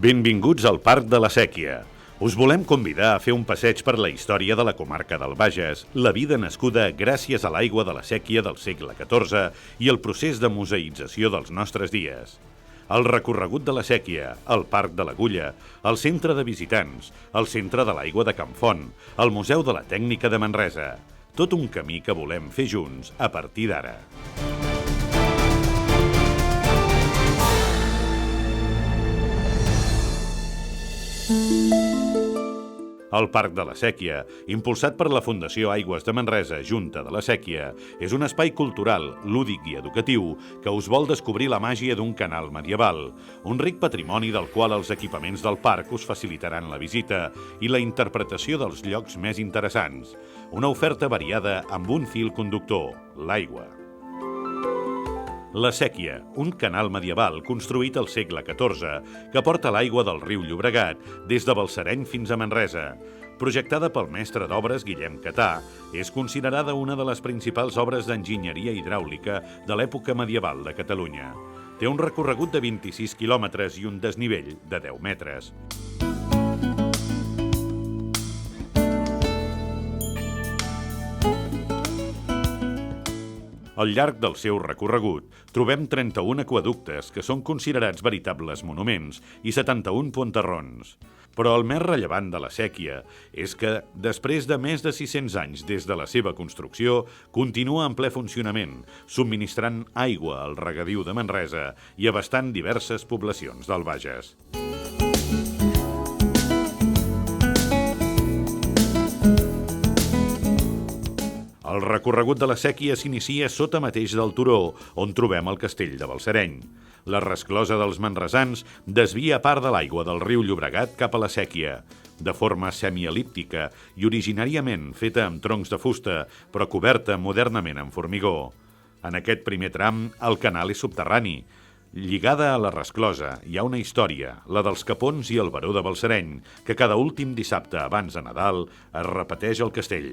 Benvinguts al Parc de la Sèquia. Us volem convidar a fer un passeig per la història de la comarca del Bages, la vida nascuda gràcies a l'aigua de la sèquia del segle XIV i el procés de museïtzació dels nostres dies. El recorregut de la sèquia, el Parc de l'Agulla, el centre de visitants, el centre de l'aigua de Can Font, el Museu de la Tècnica de Manresa. Tot un camí que volem fer junts a partir d'ara. El Parc de la Sèquia, impulsat per la Fundació Aigües de Manresa, Junta de la Sèquia, és un espai cultural, lúdic i educatiu que us vol descobrir la màgia d'un canal medieval, un ric patrimoni del qual els equipaments del parc us facilitaran la visita i la interpretació dels llocs més interessants. Una oferta variada amb un fil conductor, l'aigua. La Sèquia, un canal medieval construït al segle XIV que porta l'aigua del riu Llobregat des de Balsareny fins a Manresa. Projectada pel mestre d'obres Guillem Catà, és considerada una de les principals obres d'enginyeria hidràulica de l'època medieval de Catalunya. Té un recorregut de 26 quilòmetres i un desnivell de 10 metres. Al llarg del seu recorregut trobem 31 aqüeductes que són considerats veritables monuments i 71 ponterrons. Però el més rellevant de la sèquia és que, després de més de 600 anys des de la seva construcció, continua en ple funcionament, subministrant aigua al regadiu de Manresa i abastant diverses poblacions del Bages. El recorregut de la sèquia s'inicia sota mateix del turó, on trobem el castell de Balsareny. La resclosa dels manresans desvia part de l'aigua del riu Llobregat cap a la sèquia, de forma semielíptica i originàriament feta amb troncs de fusta, però coberta modernament amb formigó. En aquest primer tram, el canal és subterrani. Lligada a la resclosa hi ha una història, la dels capons i el baró de Balsareny, que cada últim dissabte abans de Nadal es repeteix al castell.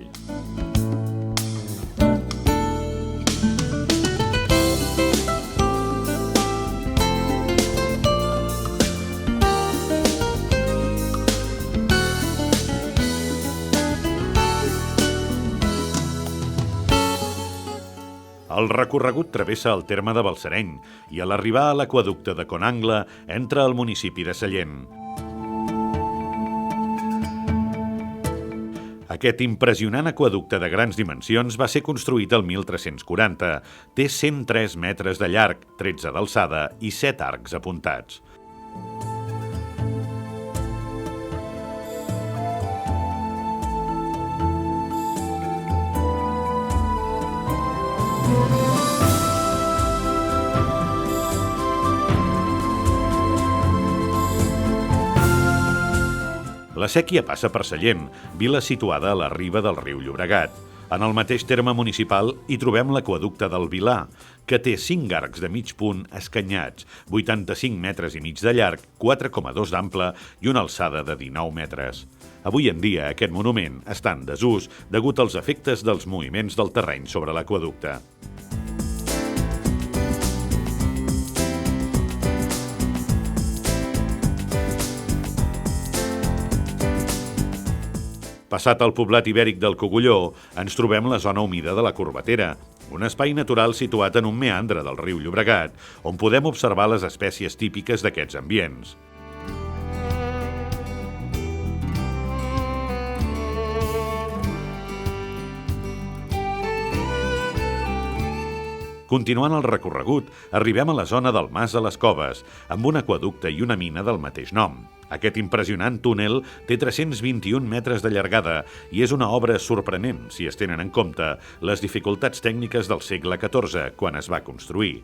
El recorregut travessa el terme de Balsareny i a l'arribar a l'aqüeducte de Conangle entra al municipi de Sallent. Aquest impressionant aqüeducte de grans dimensions va ser construït el 1340. Té 103 metres de llarg, 13 d'alçada i 7 arcs apuntats. La sèquia passa per Sallent, vila situada a la riba del riu Llobregat. En el mateix terme municipal hi trobem l'aqüeducte del Vilar, que té 5 arcs de mig punt escanyats, 85 metres i mig de llarg, 4,2 d'ample i una alçada de 19 metres. Avui en dia aquest monument està en desús degut als efectes dels moviments del terreny sobre l'aqüeducte. Passat el poblat ibèric del Cogulló, ens trobem la zona humida de la Corbatera, un espai natural situat en un meandre del riu Llobregat, on podem observar les espècies típiques d'aquests ambients. Continuant el recorregut, arribem a la zona del Mas de les Coves, amb un aqüeducte i una mina del mateix nom. Aquest impressionant túnel té 321 metres de llargada i és una obra sorprenent si es tenen en compte les dificultats tècniques del segle XIV, quan es va construir.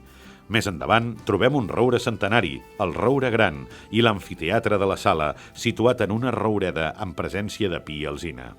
Més endavant trobem un roure centenari, el Roure Gran, i l'amfiteatre de la Sala, situat en una roureda amb presència de pi i alzina.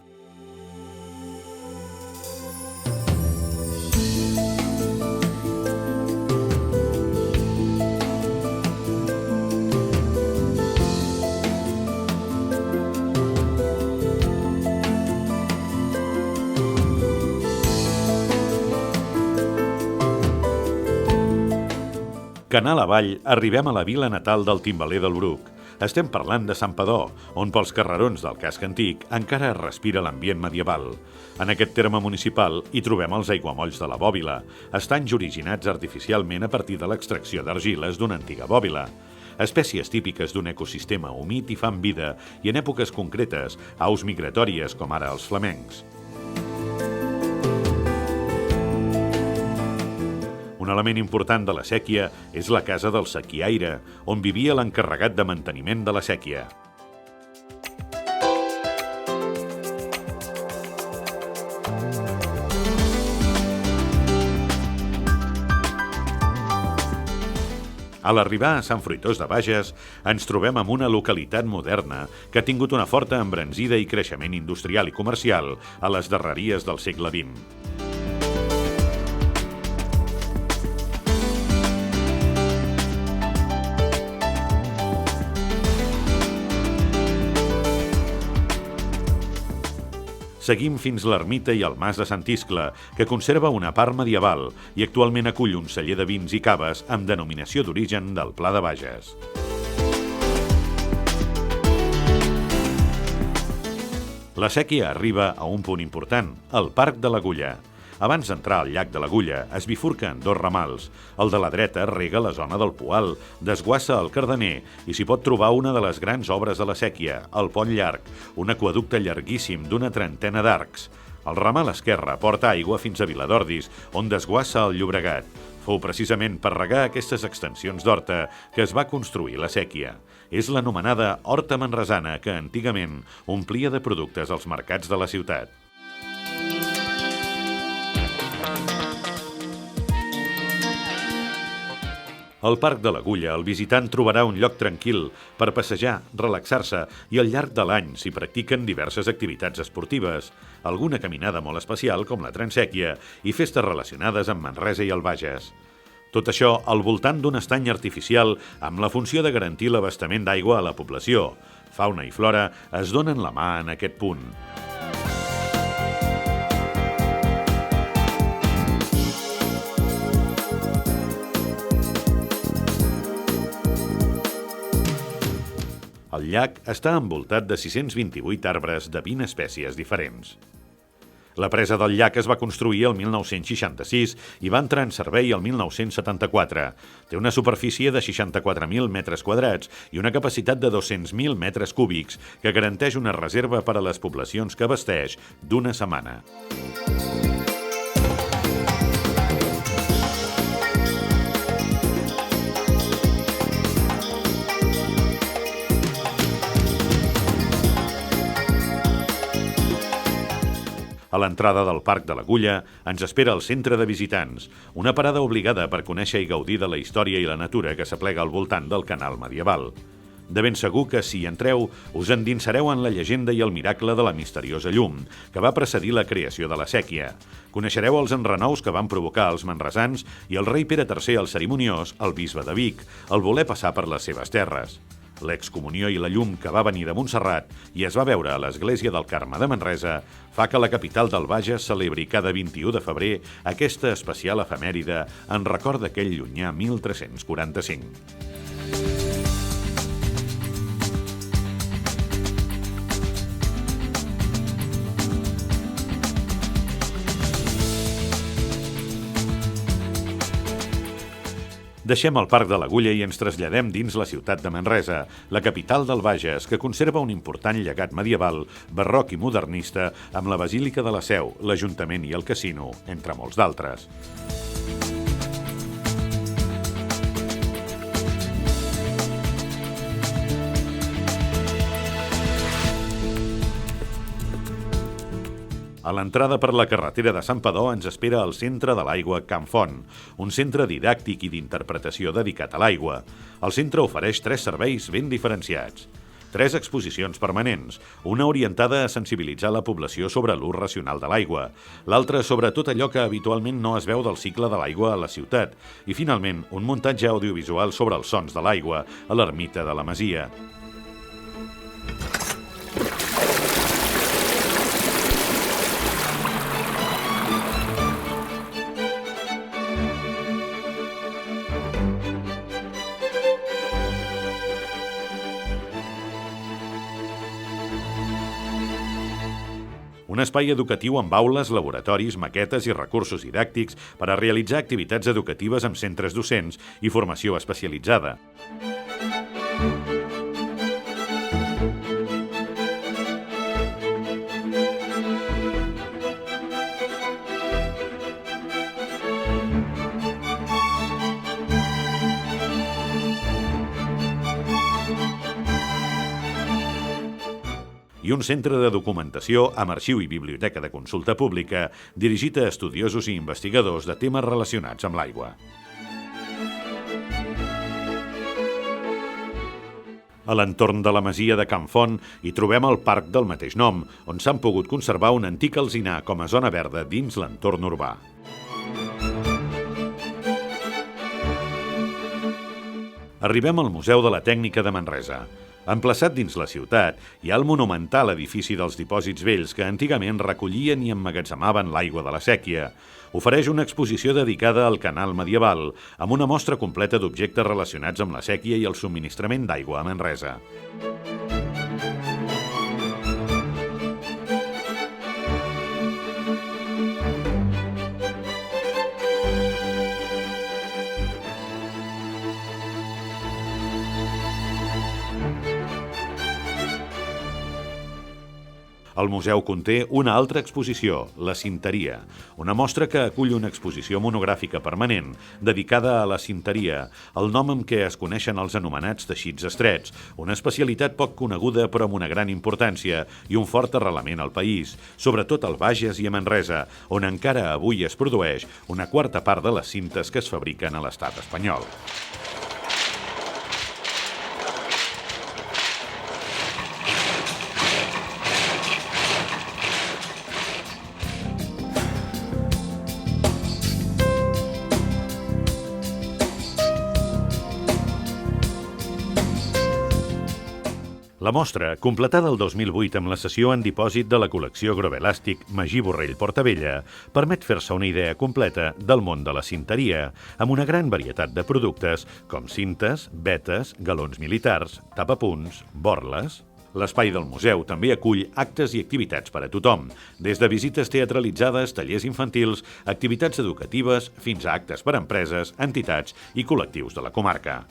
Canal avall, arribem a la vila natal del timbaler del Bruc. Estem parlant de Santpedor, on pels carrerons del casc antic encara es respira l'ambient medieval. En aquest terme municipal hi trobem els aiguamolls de la bòbila, estanys originats artificialment a partir de l'extracció d'argiles d'una antiga bòbila. Espècies típiques d'un ecosistema humit i fan vida, i en èpoques concretes, aus migratòries com ara els flamencs. Un element important de la séquia és la casa del sequiaire, on vivia l'encarregat de manteniment de la séquia. A l'arribar a Sant Fruitós de Bages, ens trobem amb una localitat moderna que ha tingut una forta embranzida i creixement industrial i comercial a les darreries del segle XX. Seguim fins l'ermita i el mas de Sant Iscle, que conserva una part medieval i actualment acull un celler de vins i caves amb denominació d'origen del Pla de Bages. La séquia arriba a un punt important, el Parc de l'Agulla. Abans d'entrar al llac de l'Agulla, es bifurca en dos ramals. El de la dreta rega la zona del Poal, desguassa el Cardener i s'hi pot trobar una de les grans obres de la séquia, el Pont Llarg, un aqüeducte llarguíssim d'una trentena d'arcs. El ramal esquerre porta aigua fins a Viladordis, on desguassa el Llobregat. Fou precisament per regar aquestes extensions d'horta que es va construir la séquia. És l'anomenada horta manresana que antigament omplia de productes els mercats de la ciutat. Al Parc de l'Agulla, el visitant trobarà un lloc tranquil per passejar, relaxar-se i al llarg de l'any s'hi practiquen diverses activitats esportives, alguna caminada molt especial com la Transèquia i festes relacionades amb Manresa i el Bages. Tot això al voltant d'un estany artificial amb la funció de garantir l'abastament d'aigua a la població. Fauna i flora es donen la mà en aquest punt. El llac està envoltat de 628 arbres de 20 espècies diferents. La presa del llac es va construir el 1966 i va entrar en servei el 1974. Té una superfície de 64.000 metres quadrats i una capacitat de 200.000 metres cúbics que garanteix una reserva per a les poblacions que abasteix d'una setmana. A l'entrada del Parc de l'Agulla ens espera el centre de visitants, una parada obligada per conèixer i gaudir de la història i la natura que s'aplega al voltant del canal medieval. De ben segur que, si hi entreu, us endinsareu en la llegenda i el miracle de la misteriosa llum, que va precedir la creació de la séquia. Coneixereu els enrenous que van provocar els manresans i el rei Pere III el Cerimoniós, el bisbe de Vic, al voler passar per les seves terres. L'excomunió i la llum que va venir de Montserrat i es va veure a l'església del Carme de Manresa fa que la capital del Bages celebri cada 21 de febrer aquesta especial efemèride en record d'aquell llunyà 1345. Deixem el Parc de l'Agulla i ens traslladem dins la ciutat de Manresa, la capital del Bages, que conserva un important llegat medieval, barroc i modernista, amb la Basílica de la Seu, l'Ajuntament i el Casino, entre molts d'altres. A l'entrada per la carretera de Santpedor ens espera el Centre de l'Aigua Can Font, un centre didàctic i d'interpretació dedicat a l'aigua. El centre ofereix 3 serveis ben diferenciats. 3 exposicions permanents, una orientada a sensibilitzar la població sobre l'ús racional de l'aigua, l'altra sobre tot allò que habitualment no es veu del cicle de l'aigua a la ciutat, i finalment un muntatge audiovisual sobre els sons de l'aigua a l'ermita de la Masia. un espai educatiu amb aules, laboratoris, maquetes i recursos didàctics per a realitzar activitats educatives amb centres docents i formació especialitzada. I un centre de documentació amb arxiu i biblioteca de consulta pública dirigit a estudiosos i investigadors de temes relacionats amb l'aigua. A l'entorn de la masia de Can Font hi trobem el parc del mateix nom, on s'han pogut conservar un antic alzinar com a zona verda dins l'entorn urbà. Arribem al Museu de la Tècnica de Manresa. Emplaçat dins la ciutat, hi ha el monumental edifici dels dipòsits vells que antigament recollien i emmagatzemaven l'aigua de la séquia. Ofereix una exposició dedicada al canal medieval, amb una mostra completa d'objectes relacionats amb la séquia i el subministrament d'aigua a Manresa. El museu conté una altra exposició, la cinteria, una mostra que acull una exposició monogràfica permanent dedicada a la cinteria, el nom amb què es coneixen els anomenats teixits estrets, una especialitat poc coneguda però amb una gran importància i un fort arrelament al país, sobretot al Bages i a Manresa, on encara avui es produeix una quarta part de les cintes que es fabriquen a l'estat espanyol. La mostra, completada el 2008 amb la sessió en dipòsit de la col·lecció Grovelàstic Magí Borrell Portavella, permet fer-se una idea completa del món de la cinteria, amb una gran varietat de productes com cintes, vetes, galons militars, tapapunts, borles. L'espai del museu també acull actes i activitats per a tothom, des de visites teatralitzades, tallers infantils, activitats educatives, fins a actes per a empreses, entitats i col·lectius de la comarca.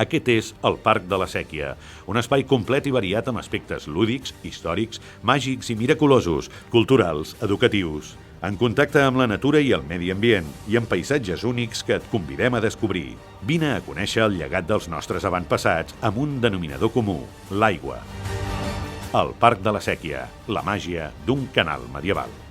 Aquest és el Parc de la Sèquia, un espai complet i variat amb aspectes lúdics, històrics, màgics i miraculosos, culturals, educatius, en contacte amb la natura i el medi ambient i amb paisatges únics que et convidem a descobrir. Vine a conèixer el llegat dels nostres avantpassats amb un denominador comú, l'aigua. El Parc de la Sèquia, la màgia d'un canal medieval.